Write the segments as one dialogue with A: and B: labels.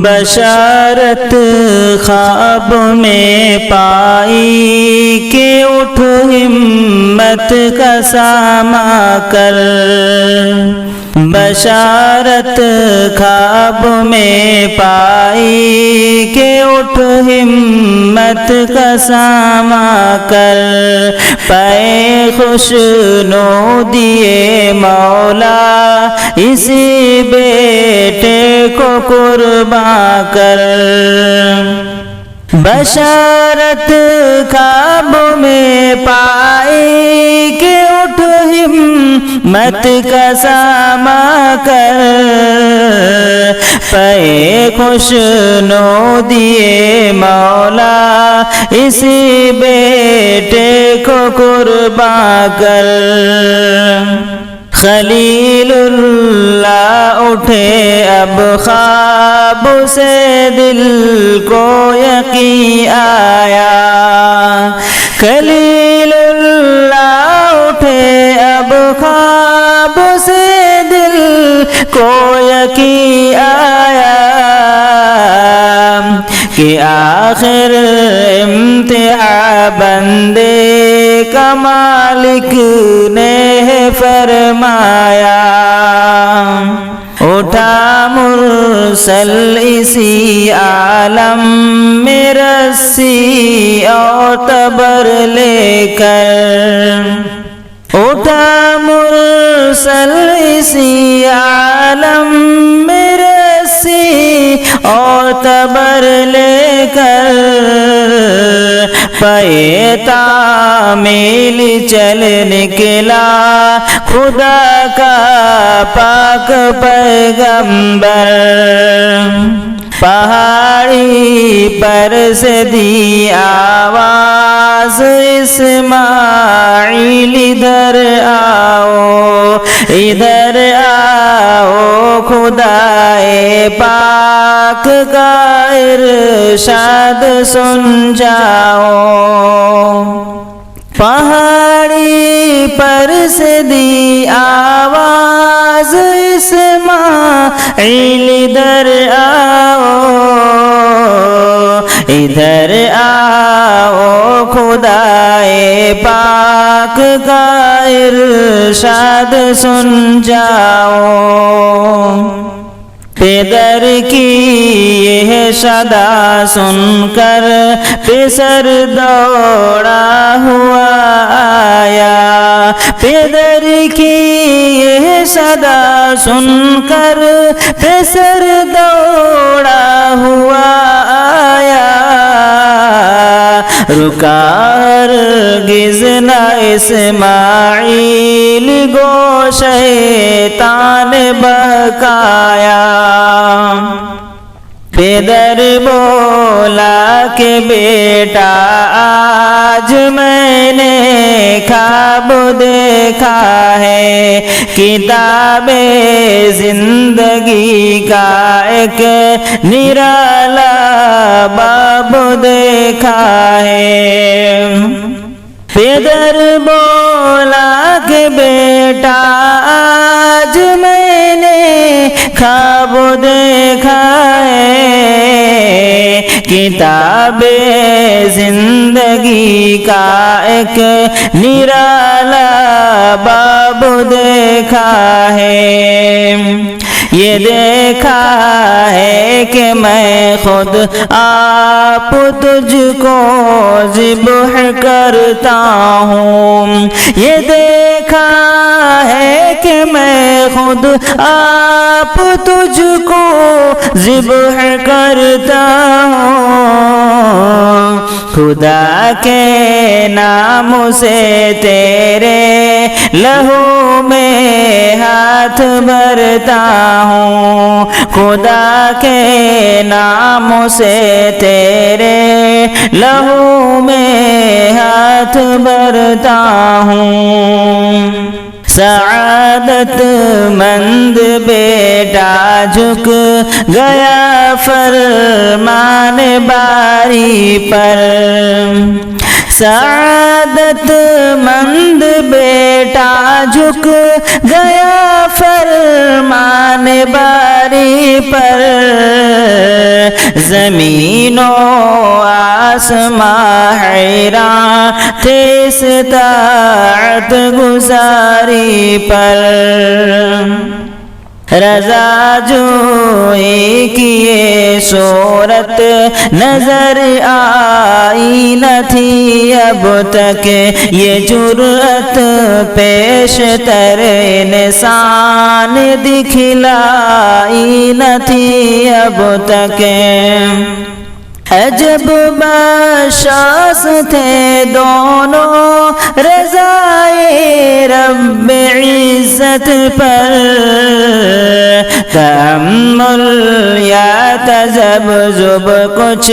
A: بشارت خواب میں پائی کہ اٹھ ہمت کا ساماں کر، بشارت خواب میں پائی کہ اٹھ ہمت کا ساماں کر، پے خوشنو دیے مولا اسی بیٹے کو قرباں کر، بشارت خواب میں پائی کہ اٹھ ہمت کا ساماں کر، پے خوشنو دیے مولا اسی بیٹے کو قرباں کر، خلیل اللہ اٹھے اب خواب سے دل کو یقین آیا، خلیل اللہ اٹھے اب خواب سے دل کو یقین آیا کہ آخر امتحان بندے کا مالک نے فرمایا، اٹھا مرسل اسی عالم میں رسی اور تبر لے کر، اٹھا مرسل اسی عالم میں رسی اور تبر لے کر، پے تعمیل چل نکلا خدا کا پاک پیغمبر، پہاڑی پر سے دی آواز اسماعیل ادھر آؤ، ادھر آؤ خدائے پاک کا ارشاد سن جاؤ، پہاڑی پر سے دی آواز اسماعیل ادھر آؤ، ادھر آؤ خدائے پاک کا ارشاد سن جاؤ، پدر کی یہ صدا سن کر پسر دوڑا ہوا آیا، پدر کی یہ صدا سن کر پسر دوڑا ہوا آیا، رکا ہرگز نہ اسماعیل گو شیطان بہکایا، پدر بولا کہ بیٹا آج میں نے خواب دیکھا ہے، کتاب زندگی کا ایک نرالا باب دیکھا ہے، پدر بولا کہ بیٹا آج میں نے خواب دیکھا ہے، کتاب زندگی کا ایک نرالا باب دیکھا ہے، یہ دیکھا ہے کہ میں خود آپ تجھ کو ذبح کرتا ہوں، یہ دیکھا ہے کہ میں خود آپ تجھ کو ذبح کرتا ہوں، خدا کے نام سے تیرے لہو میں ہاتھ بھرتا ہوں، خدا کے نام سے تیرے لہو میں ہاتھ بھرتا ہوں، سعادت مند بیٹا جھک گیا فرمان باری پر، سعادت مند بیٹا جھک گیا فرمان باری پر، زمین و آسمان حیران تھے اس طاعت گزاری پر، رضا جوئی کی یہ صورت نظر آئی نہ تھی اب تک، یہ جرأت پیشتر انسان دکھلائی نہ تھی اب تک۔ عجب بشاس تھے دونوں رضائے رب عزت پر، تأمل یا تذبذب کچھ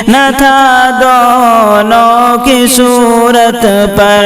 A: نہ تھا دونوں کی صورت پر۔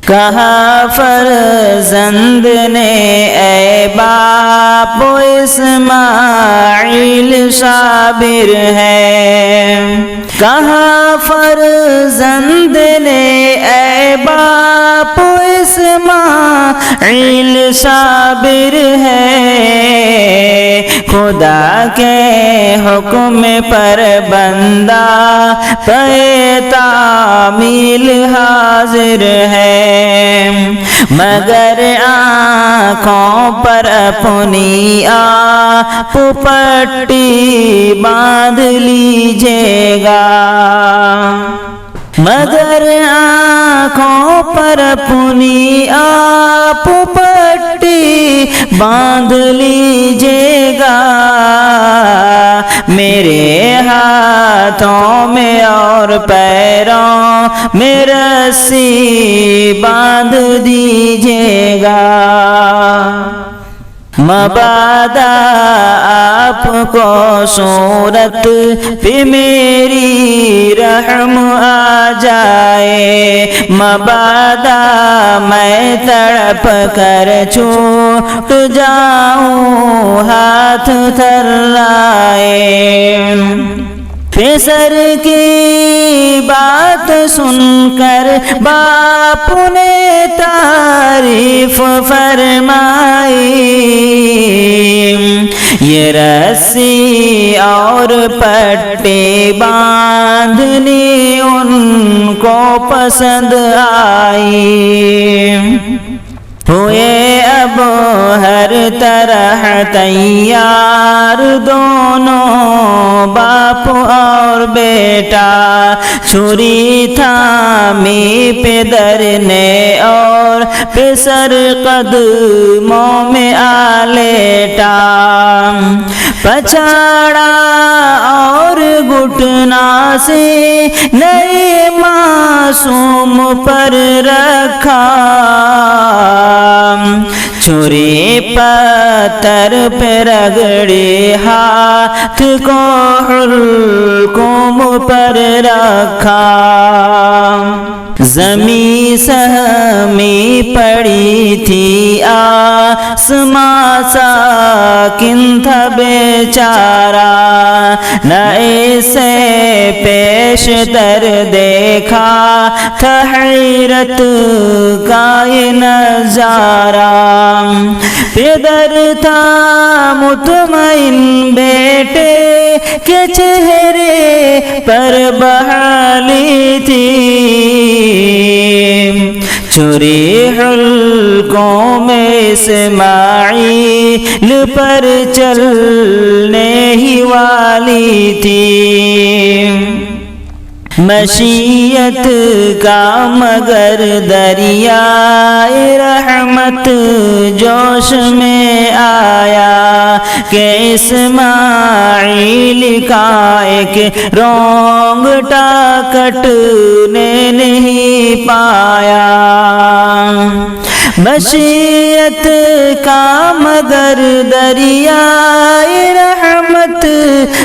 A: کہا فرزند نے اے باپ اسماعیل صابر ہے، کہا فرزند نے اے باپ اسماعیل صابر ہے، خدا کے حکم پر بندہ پہ تعمیل حاضر ہے، مگر آنکھوں پر اپنی آپ پٹی باندھ لیجیے گا، مگر آنکھوں پر اپنی آپ پٹی باندھ لیجیے گا، میرے ہاتھوں میں اور پیروں میں رسی باندھ دیجیے گا، مبادا آپ کو صورت پہ میری رحم آ جائے، مبادا میں تڑپ کر چھوٹ جاؤں ہاتھ تھرائے، پسر کی بات سن کر باپ نے تعریف فرمائی، یہ رسی اور پٹی باندھنی ان کو پسند آئی، ہوئے اب ہر طرح تیار دونوں باپ اور بیٹا، چھری تھامی پدر نے اور پسر قدموں میں آ لیٹا، پچھاڑا اور گھٹنا سے نئے معصوم پر رکھا، چھری پتھر پہ رگڑی ہاتھ کو حلقوم پر رکھا، زمیں سہمی پڑی تھی آسماں ساکن تھا بیچارہ، نہ اسے پیش تر دیکھا تھا حیرت کا یہ نظارہ، پدر تھا مطمئن بیٹے کے چہرے پر بحالی تھی، چھری حلقوں میں اسماعیل پر چلنے ہی والی تھی، مشیت کا مگر دریائے رحمت جوش میں آیا، کہ اسماعیل کا ایک رونگٹا کٹنے نہیں پایا، مشیت کا مگر دریائے رحمت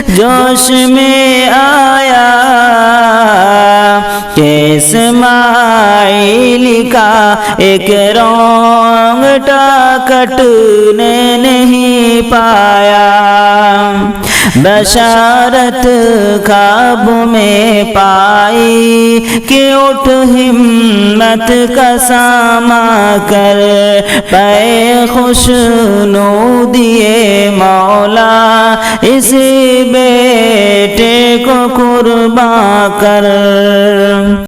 A: جوش میں آیا، کہ اسماعیل کا ایک رونگٹا کٹنے نہیں پایا، بشارت خواب میں پائی کہ اٹھ ہمت کا ساما کر، پے خوش نو دیے مولا اسی بیٹے کو قرباں کر۔